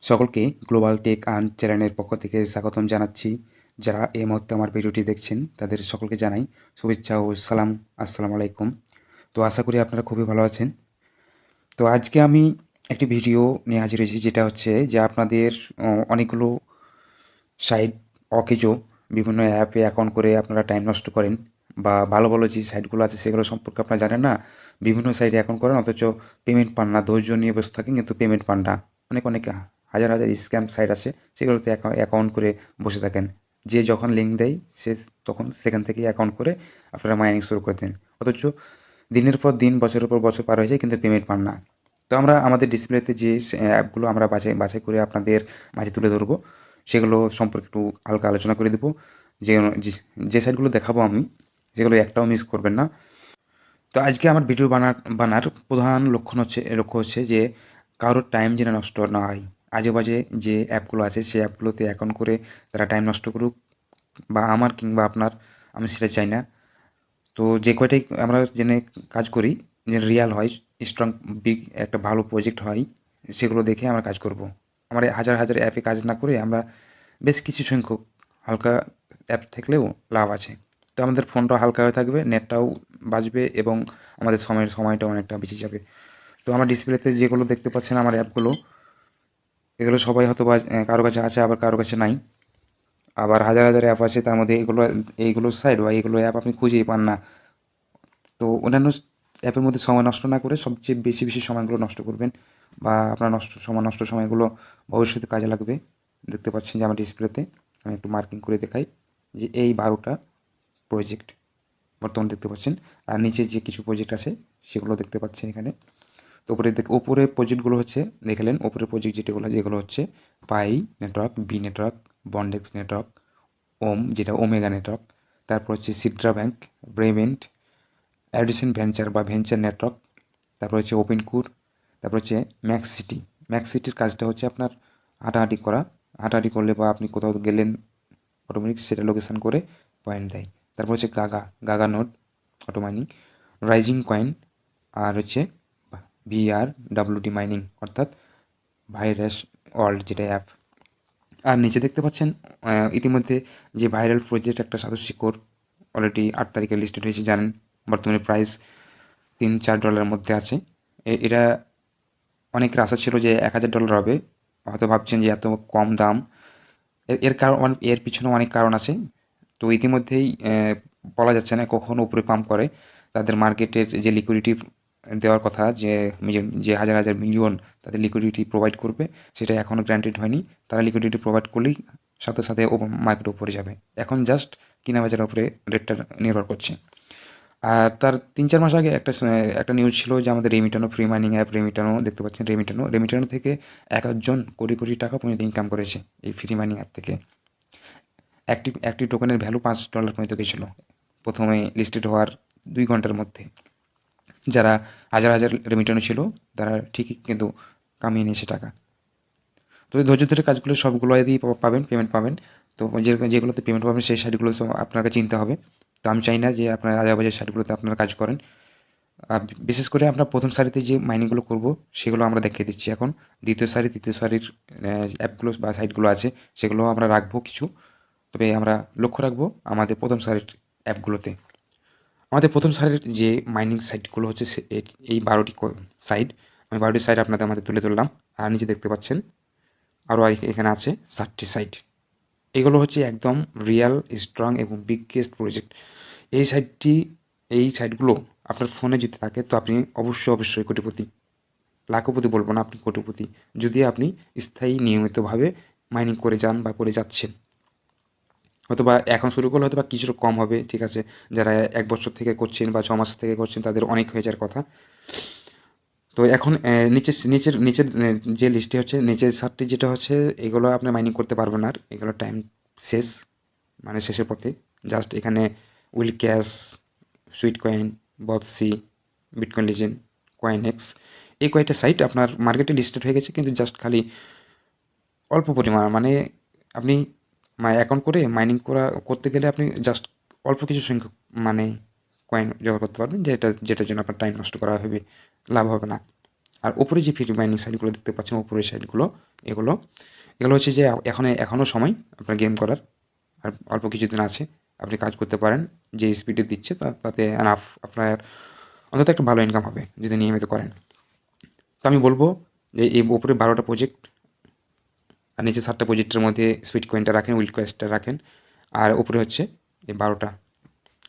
সকলকে global tech earn চ্যানেলের পক্ষ থেকে স্বাগতম জানাচ্ছি। যারা এই মুহূর্তে আমার ভিডিওটি দেখছেন তাদের সকলকে জানাই শুভেচ্ছা ও সালাম। আসসালামু আলাইকুম। তো আশা করি আপনারা খুবই ভালো আছেন। তো আজকে আমি একটি ভিডিও নিয়ে হাজির হয়েছি, যেটা হচ্ছে যে আপনাদের অনেকগুলো সাইট অকেজো বিভিন্ন অ্যাপে অ্যাকাউন্ট করে আপনারা টাইম নষ্ট করেন, বা ভালো ভালো যে সাইটগুলো আছে সেগুলো সম্পর্কে আপনারা জানেন না। বিভিন্ন সাইটে অ্যাকাউন্ট করেন অথচ পেমেন্ট পান না, ধৈর্য নিয়ে বসে থাকেন কিন্তু পেমেন্ট পান না। অনেক অনেক হাজার হাজার স্ক্যাম সাইট আছে, সেগুলোতে অ্যাকাউন্ট করে বসে থাকেন। যে যখন লিঙ্ক দেয় সে তখন সেখান থেকে অ্যাকাউন্ট করে আপনারা মাইনিং শুরু করে দেন, অথচ দিনের পর দিন বছরের পর বছর পার হয়ে যায় কিন্তু পেমেন্ট পান না। তো আমরা আমাদের ডিসপ্লেতে যে অ্যাপগুলো আমরা বাছাই বাছাই করে আপনাদের মাঝে তুলে ধরবো, সেগুলো সম্পর্কে একটু হালকা আলোচনা করে দেবো। যে যে সাইটগুলো দেখাবো আমি, যেগুলো একটাও মিস করবেন না। তো আজকে আমার ভিডিও বানার প্রধান লক্ষ্য হচ্ছে যে কারোর টাইম যেন নষ্ট না হয়। আজে বাজে যে অ্যাপগুলো আছে সেই অ্যাপগুলোতে অ্যাকাউন্ট করে তারা টাইম নষ্ট করুক, বা আমার কিংবা আপনার, আমি সেটা চাই না। তো যে কয়টাই আমরা জেনে কাজ করি, যে রিয়াল হয়, স্ট্রং, বিগ একটা ভালো প্রজেক্ট হয়, সেগুলো দেখে আমরা কাজ করব। আমরা হাজার হাজার অ্যাপে কাজ না করে আমরা বেশ কিছু সংখ্যক হালকা অ্যাপ থাকলেও লাভ আছে। তো আমাদের ফোনটাও হালকা হয়ে থাকবে, নেটটাও বাঁচবে এবং আমাদের সময়টাও অনেকটা বেঁচে যাবে। তো আমার ডিসপ্লেতে যেগুলো দেখতে পাচ্ছেন আমার অ্যাপগুলো, এগুলো সবাই হয়তো বা কারো কাছে আছে, আবার কারো কাছে নাই। আবার হাজার হাজার অ্যাপ আছে, তার মধ্যে এইগুলো সাইট বা এইগুলো অ্যাপ আপনি খুঁজেই পান না। তো অন্যান্য অ্যাপের মধ্যে সময় নষ্ট না করে সবচেয়ে বেশি বেশি সময়গুলো নষ্ট করবেন, বা আপনার নষ্ট সময়গুলো ভবিষ্যতে কাজে লাগবে। দেখতে পাচ্ছেন যে আমার ডিসপ্লেতে আমি একটু মার্কিং করে দেখাই যে এই 12টা প্রজেক্ট বর্তমানে দেখতে পাচ্ছেন। আর নিচে যে কিছু প্রজেক্ট আছে সেগুলো দেখতে পাচ্ছেন এখানে। তো ওপরে প্রজেক্টগুলো হচ্ছে, দেখলেন ওপরে প্রজেক্ট যেগুলো হচ্ছে পাই নেটওয়ার্ক, বি নেটওয়ার্ক, বন্ডেক্স নেটওয়ার্ক, যেটা ওমেগা নেটওয়ার্ক, তারপর হচ্ছে সিড্রা ব্যাংক, রেমিন্ট, অ্যাডিসন ভেঞ্চার বা ভেঞ্চার নেটওয়ার্ক, তারপর হচ্ছে ওপেনকুর, তারপর হচ্ছে ম্যাক্সিটি। ম্যাক্সিটির কাজটা হচ্ছে আপনার হাঁটাহাঁটি করা, হাঁটাহাঁটি করলে বা আপনি কোথাও গেলেন অটোমেটিক সেটা লোকেশন করে পয়েন্ট দেয়। তারপর হচ্ছে Gaga node auto mining, rising coin, আর হচ্ছে VRWD মাইনিং, অর্থাৎ ভাইরাস ওয়ার্ল্ড, যেটা অ্যাপ। আর নিচে দেখতে পাচ্ছেন ইতিমধ্যে যে ভাইরাল প্রজেক্ট একটা সাধু শিকড় অলরেডি 8 তারিখে লিস্টেড হয়েছে, জানেন। বর্তমানে প্রাইস $3-4 মধ্যে আছে। এটা অনেকের আশা ছিল যে $1000 হবে, হয়তো ভাবছেন যে এত কম দাম। এর কারণ, এর পিছনে অনেক কারণ আছে। তো ইতিমধ্যেই বলা যাচ্ছে না কখন উপরে পাম্প করে। তাদের মার্কেটের যে লিকুইডিটি দেওয়ার কথা, যে হাজার হাজার মিলিয়ন তাদের লিকুইডিটি প্রোভাইড করবে, সেটা এখনও গ্রান্টেড হয়নি। তারা লিকুইডিটি প্রোভাইড করলেই সাথে সাথে মার্কেট উপরে যাবে। এখন জাস্ট কেনা বেচার উপরে রেটটা নির্ভর করছে। আর তার 3-4 মাস আগে একটা নিউজ ছিল যে আমাদের রেমিটানো ফ্রি মাইনিং অ্যাপ রেমিটানো, দেখতে পাচ্ছেন রেমিটানো থেকে এক একজন কোটি কোটি টাকা পর্যন্ত ইনকাম করেছে এই ফ্রি মাইনিং অ্যাপ থেকে। একটি টোকেনের ভ্যালু $5 পর্যন্ত গেছিল প্রথমে লিস্টেড হওয়ার 2 ঘন্টার মধ্যে। যারা হাজার হাজার রেমিটানো ছিল তারা ঠিকই কিন্তু কামিয়ে নিয়েছে টাকা। তো ধৈর্য ধরে কাজগুলো সবগুলো দিয়ে পাবেন, পেমেন্ট পাবেন। তো যেগুলোতে পেমেন্ট পাবেন সেই সাইটগুলো আপনাকে চিনতে হবে। তো আমি চাই না যে আপনার আজাবাজে সাইটগুলোতে আপনারা কাজ করেন। বিশেষ করে আমরা প্রথম সারিতে যে মাইনিংগুলো করব সেগুলো আমরা দেখিয়ে দিচ্ছি এখন। তৃতীয় সারির অ্যাপগুলো বা সাইটগুলো আছে সেগুলো আমরা রাখবো কিছু। তবে আমরা লক্ষ্য রাখবো আমাদের প্রথম সারির অ্যাপগুলোতে। আমাদের প্রথম সারির যে মাইনিং সাইটগুলো হচ্ছে এই 12টি সাইট। আমি 12টি সাইট আমাদের তুলে ধরলাম। আর নিচে দেখতে পাচ্ছেন আরও এখানে আছে 7টি সাইট। এগুলো হচ্ছে একদম রিয়াল, স্ট্রং এবং বিগেস্ট প্রজেক্ট। এই এই সাইটগুলো আপনার ফোনে যদি থাকে তো আপনি অবশ্যই কোটিপতি। লাখপতি বলবো না, আপনি কোটিপতি, যদি আপনি স্থায়ী নিয়মিতভাবে মাইনিং করে যান বা করে যাচ্ছেন। হয়তোবা এখন শুরু করলে হয়তোবা কিছুটা কম হবে, ঠিক আছে। যারা 1 বছর থেকে করছেন বা 6 মাস থেকে করছেন তাদের অনেক হয়ে যাওয়ার কথা। তো এখন নিচের যে লিস্টে হচ্ছে নিচের 7টি, যেটা হচ্ছে এগুলো আপনি মাইনিং করতে পারবেন না। আর এগুলো টাইম শেষ, মানে শেষের পথে। জাস্ট এখানে উইল ক্যাশ, সুইট কয়েন, বটসি, বিটকয়েন লিজেন্ড, কয়েন এক্স, এই কয়েকটা সাইট আপনার মার্কেটে লিস্টেড হয়ে গেছে, কিন্তু জাস্ট খালি অল্প পরিমাণ, মানে আপনি অ্যাকাউন্ট করে মাইনিং করতে গেলে আপনি জাস্ট অল্প কিছু সংখ্যক মানে কয়েন জোগাড় করতে পারবেন, যেটার জন্য আপনার টাইম নষ্ট করা হবে, লাভ হবে না। আর উপরে যে ফ্রি মাইনিং সাইটগুলো দেখতে পাচ্ছেন, উপরের সাইটগুলো, এগুলো এগুলো হচ্ছে যে এখনও সময় আপনার গেম করার, আর অল্প কিছুদিন আছে, আপনি কাজ করতে পারেন। যে স্পিডে দিচ্ছে তাতে এনাফ আপনার অন্তত একটা ভালো ইনকাম হবে যদি নিয়মিত করেন। তো আমি বলবো যে এই উপরে 12টা প্রজেক্ট আর নিচে 7টা প্রজেক্টের মধ্যে সুইট কয়েনটা রাখেন, উইল ক্যাশটা রাখেন, আর উপরে হচ্ছে এই 12টা,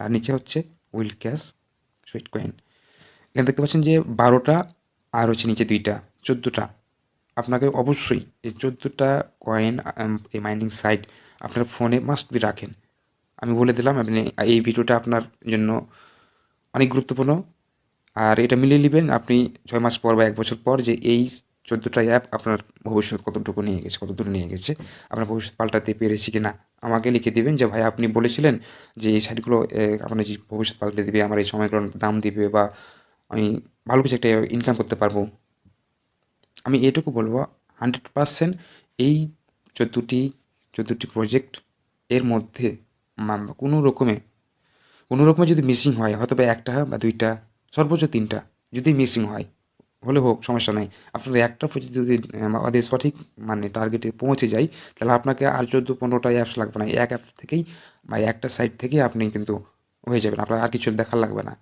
আর নিচে হচ্ছে উইল ক্যাশ সুইট কয়েন। এখানে দেখতে পাচ্ছেন যে 12টা আর হচ্ছে নিচে 2টা, 14টা। আপনাকে অবশ্যই এই 14টা কয়েন এই মাইনিং সাইট আপনার ফোনে মাস্ট বি রাখেন। আমি বলে দিলাম, আপনি এই ভিডিওটা আপনার জন্য অনেক গুরুত্বপূর্ণ। আর এটা মিলিয়ে নেবেন আপনি 6 মাস পর বা 1 বছর পর, যে এই 14টা অ্যাপ আপনার ভবিষ্যৎ কতটুকু নিয়ে গেছে, কত দূর নিয়ে গেছে, আপনার ভবিষ্যৎ পাল্টাতে পেরেছি কি না। আমাকে লিখে দিবেন যে ভাই আপনি বলেছিলেন যে এই সাইটগুলো আপনার যে ভবিষ্যৎ পাল্টে দিবে, আমার এই সময়গুলোর দাম দিবে, বা আমি ভালো কিছু একটা ইনকাম করতে পারবো। আমি এটুকু বলবো 100% এই 14টি প্রজেক্ট এর মধ্যে কোনো রকমে যদি মিসিং হয়, হয়তো বা 1টা বা 2টা, সর্বোচ্চ 3টা যদি মিসিং হয়, হলে হোক, সমস্যা নাই। আপনার একটা প্রজেক্ট যদি আমাদের সঠিক মানে টার্গেটে পৌঁছে যায়, তাহলে আপনাকে আর 14-15টা অ্যাপস লাগবে না। এক অ্যাপ থেকেই বা একটা সাইট থেকেই আপনি কিন্তু হয়ে যাবেন, আপনার আর কিছু দেখার লাগবে না।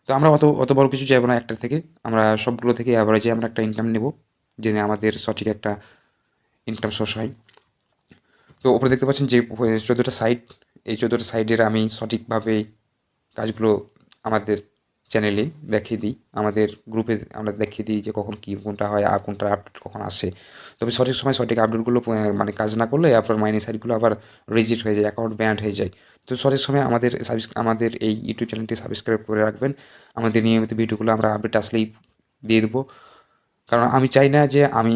তো আমরা অত বড় কিছু চাইবো না একটা থেকে, আমরা সবগুলো থেকে অ্যাভারেজে আমরা একটা ইনকাম নেব, জেনে আমাদের সঠিক একটা ইনকাম সোর্স হয়। তো ওপরে দেখতে পাচ্ছেন যে 14টা সাইট, এই 14টা সাইডের আমি সঠিকভাবে কাজগুলো আমাদের চ্যানেলে দেখিয়ে দিই, আমাদের গ্রুপে আমরা দেখিয়ে দিই যে কখন কী কোনটা হয় আর কোনটার আপডেট কখন আসে। তবে সঠিক সময় সঠিক আপডেটগুলো মানে কাজ না করলে আপনার মাইনিং সাইটগুলো আবার রিজেক্ট হয়ে যায়, অ্যাকাউন্ট ব্যান্ড হয়ে যায়। তো সঠিক সময় আমাদের এই ইউটিউব চ্যানেলটি সাবস্ক্রাইব করে রাখবেন। আমাদের নিয়মিত ভিডিওগুলো আমরা আপডেট আসলেই দিয়ে দেবো। কারণ আমি চাই না যে আমি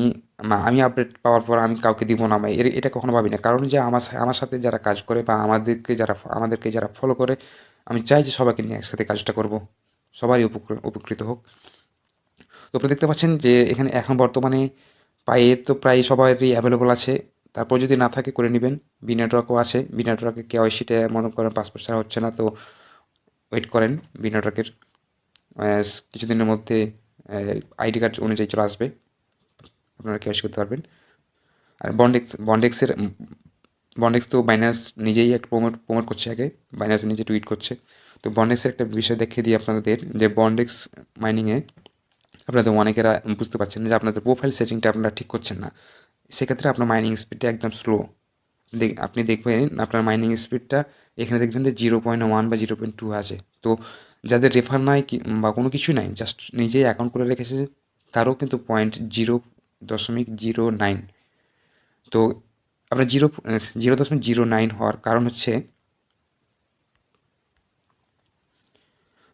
আপডেট পাওয়ার পর আমি কাউকে দিব না। আমি এটা কখনো ভাবি না। কারণ যে আমার সাথে যারা কাজ করে বা আমাদেরকে যারা ফলো করে, আমি চাই যে সবাইকে নিয়ে একসাথে কাজটা করব। সবারই উপকৃত হোক। তো আপনি দেখতে পাচ্ছেন যে এখানে এখন বর্তমানে পায়ে তো প্রায় সবারই অ্যাভেলেবল আছে। তারপর যদি না থাকে করে নেবেন। বি নেটওয়ার্কও আছে। বি নেটওয়ার্কে কেওয়াইসিটা মনে করেন পাসপোর্ট ছাড়া হচ্ছে না, তো ওয়েট করেন বি নেটওয়ার্কের। কিছুদিনের মধ্যে আইডি কার্ড অনুযায়ী চলে আসবে, আপনারা কেওয়াইসি করতে পারবেন। আর বন্ডেক্স তো বাইন্যান্স নিজেই একটা প্রমোট করছে, আগে বাইন্যান্স নিজে টুইট করছে। তো বন্ডেক্সের একটা বিষয় দেখিয়ে দিই আপনাদের, যে বন্ডেক্স মাইনিংয়ে আপনাদের অনেকেরা বুঝতে পারছেন যে আপনাদের প্রোফাইল সেটিংটা আপনারা ঠিক করছেন না। সেক্ষেত্রে আপনার মাইনিং স্পিডটা একদম স্লো। আপনি দেখবেন আপনার মাইনিং স্পিডটা এখানে দেখবেন যে 0.1 বা 0.2 আছে। তো যাদের রেফার নাই বা কোনো কিছু নাই, জাস্ট নিজেই অ্যাকাউন্ট করে রেখেছে, তারও কিন্তু 0.09। তো আপনার 0.09 হওয়ার কারণ হচ্ছে,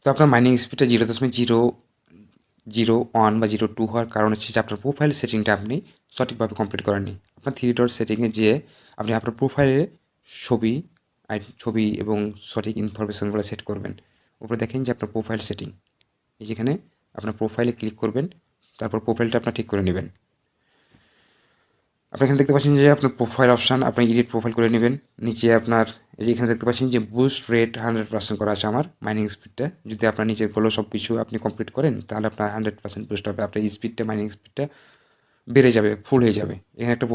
তো আপনার মাইনিং স্পিডটা 0.001 বা 0.2 হওয়ার কারণ হচ্ছে যে আপনার প্রোফাইল সেটিংটা আপনি সঠিকভাবে কমপ্লিট করেননি। আপনার 3 ডট সেটিংয়ে যেয়ে আপনি আপনার প্রোফাইলে ছবি ছবি এবং সঠিক ইনফরমেশনগুলো সেট করবেন। উপরে দেখেন যে আপনার প্রোফাইল সেটিং, এই যেখানে আপনার প্রোফাইলে ক্লিক করবেন, তারপর প্রোফাইলটা আপনার ঠিক করে নেবেন। আপনি এখানে দেখতে পাচ্ছেন যে আপনার প্রোফাইল অপশান, আপনি এডিট প্রোফাইল করে নেবেন। নিচে আপনার এই যে এখানে দেখতে পাচ্ছেন যে বুস্ট রেট 100% করা আছে আমার মাইনিং স্পিডটা। যদি আপনার নিজের গোল সব কিছু আপনি কমপ্লিট করেন, তাহলে আপনার 100% বুস্ট হবে, আপনার স্পিডটা মাইনিং স্পিডটা বেড়ে যাবে, ফুল হয়ে যাবে। এখানে একটা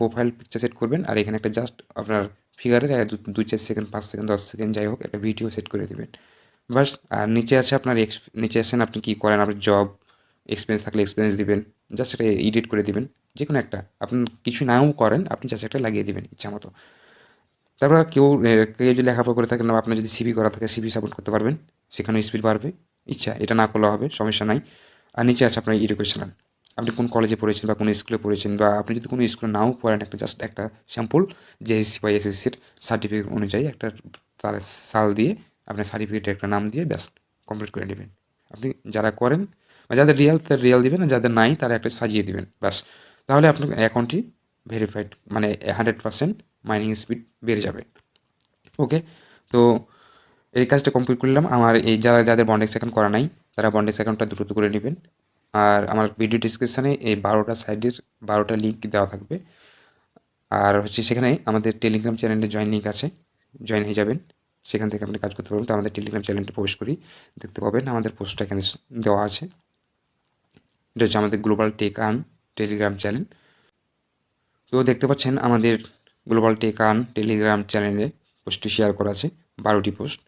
প্রোফাইল পিকচার সেট করবেন, আর এখানে একটা জাস্ট আপনার ফিগারের 2-4 সেকেন্ড, 5 সেকেন্ড, 10 সেকেন্ড, যাই হোক একটা ভিডিও সেট করে দেবেন, বাস। আর নিচে আছে আপনার নিচে আসেন আপনি কী করেন, আপনার জব এক্সপিরিয়েন্স থাকলে এক্সপিরিয়েন্স দিবেন, জাস্ট এটা এডিট করে দিবেন। যে কোনো একটা, আপনি কিছু নাও করেন, আপনি জাস্ট একটা লাগিয়ে দিবেন ইচ্ছা মতো। তারপর কেউ যদি লেখাপড়া করে থাকেন, বা আপনার যদি সিভি করা থাকে, সিভি সাবমিট করতে পারবেন, সেখানেও স্পিড বাড়বে। ইচ্ছা এটা না করলেও হবে, সমস্যা নাই। আর নিচে আছে আপনার এডুকেশনাল, আপনি কোন কলেজে পড়েছেন বা কোন স্কুলে পড়েছেন, বা আপনি যদি কোনো স্কুলে নাও পড়েন, একটা জাস্ট একটা স্যাম্পল জেএসসি বা এসএসসির সার্টিফিকেট অনুযায়ী একটা তার সাল দিয়ে আপনার সার্টিফিকেটের একটা নাম দিয়ে ব্যাস কমপ্লিট করে নেবেন। আপনি যারা করেন বা যাদের রিয়াল, তার রিয়াল দিবেন, আর যাদের নাই তারা একটা সাজিয়ে দিবেন, ব্যাস। তাহলে আপনার অ্যাকাউন্টটি ভেরিফাইড, মানে 100% মাইনিং স্পিড বেড়ে যাবে। ওকে, তো এই কাজটা কমপ্লিট করলাম। আমার এই যাদের বন্ডেক্স অ্যাকাউন্ট করা নাই, তারা বন্ডেক্স অ্যাকাউন্টটা দ্রুত করে নেবেন। আর আমার ভিডিও ডিসক্রিপশানে এই 12টা সাইডের 12টা লিঙ্ক দেওয়া থাকবে। আর হচ্ছে সেখানে আমাদের টেলিগ্রাম চ্যানেলে জয়েন লিঙ্ক আছে, জয়েন হয়ে যাবেন। সেখান থেকে আপনি কাজ করতে পারবেন। তো আমাদের টেলিগ্রাম চ্যানেলটি প্রবেশ করি, দেখতে পাবেন আমাদের পোস্টটা এখানে দেওয়া আছে। এটা হচ্ছে আমাদের global tech earn Telegram channel. তো দেখতে পাচ্ছেন আমাদের গ্লোবাল টেক আর্ন টেলিগ্রাম চ্যানেলে পোস্টটি শেয়ার করা আছে 12টি পোস্ট,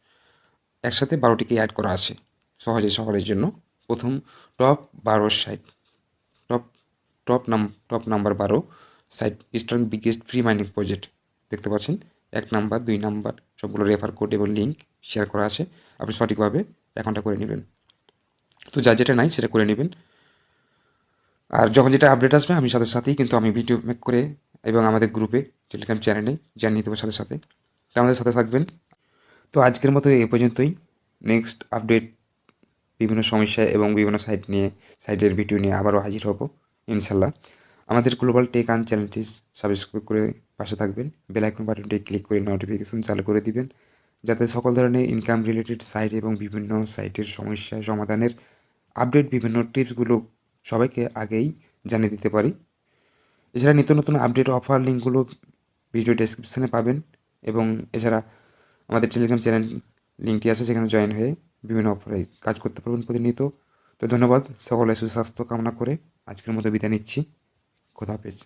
একসাথে 12টিকে অ্যাড করা আছে সহজে সকলের জন্য। প্রথম top 12 site, top top number 12 site eastern biggest free mining project দেখতে পাচ্ছেন। 1 নাম্বার 2 নাম্বার সবগুলো রেফার কোড এবং লিঙ্ক শেয়ার করা আছে, আপনি সঠিকভাবে অ্যাকাউন্টটা করে নেবেন। তো যা যেটা নাই সেটা করে নেবেন। আর যখন যেটা আপডেট আসবে আমি সাথে সাথেই কিন্তু আমি ভিডিও মেক করে এবং আমাদের গ্রুপে টেলিগ্রাম চ্যানেলে জানিয়ে দেবো সাথে সাথে। তো আমাদের সাথে থাকবেন। তো আজকের মতো এই পর্যন্তই। নেক্সট আপডেট বিভিন্ন সমস্যা এবং বিভিন্ন সাইটের ভিডিও নিয়ে আবারও হাজির হব ইনশাল্লাহ। আমাদের গ্লোবাল টেক আর্ন চ্যানেলটি সাবস্ক্রাইব করে পাশে থাকবেন, বেল আইকন বাটনটি ক্লিক করে নোটিফিকেশন চালু করে দিবেন, যাতে সকল ধরনের ইনকাম রিলেটেড সাইট এবং বিভিন্ন সাইটের সমস্যা সমাধানের আপডেট বিভিন্ন টিপসগুলো সবাইকে আগেই জানিয়ে দিতে পারি। এছাড়া নিত্য নতুন আপডেট অফার লিঙ্কগুলো ভিডিও ডেসক্রিপশানে পাবেন, এবং এছাড়া আমাদের টেলিগ্রাম চ্যানেল লিঙ্কটি আছে, সেখানে জয়েন হয়ে বিভিন্ন অফারে কাজ করতে পারবেন প্রতিনিয়ত। তো ধন্যবাদ, সকলের সুস্বাস্থ্য কামনা করে আজকের মতো বিদায় নিচ্ছি। খোদা হাফেজ।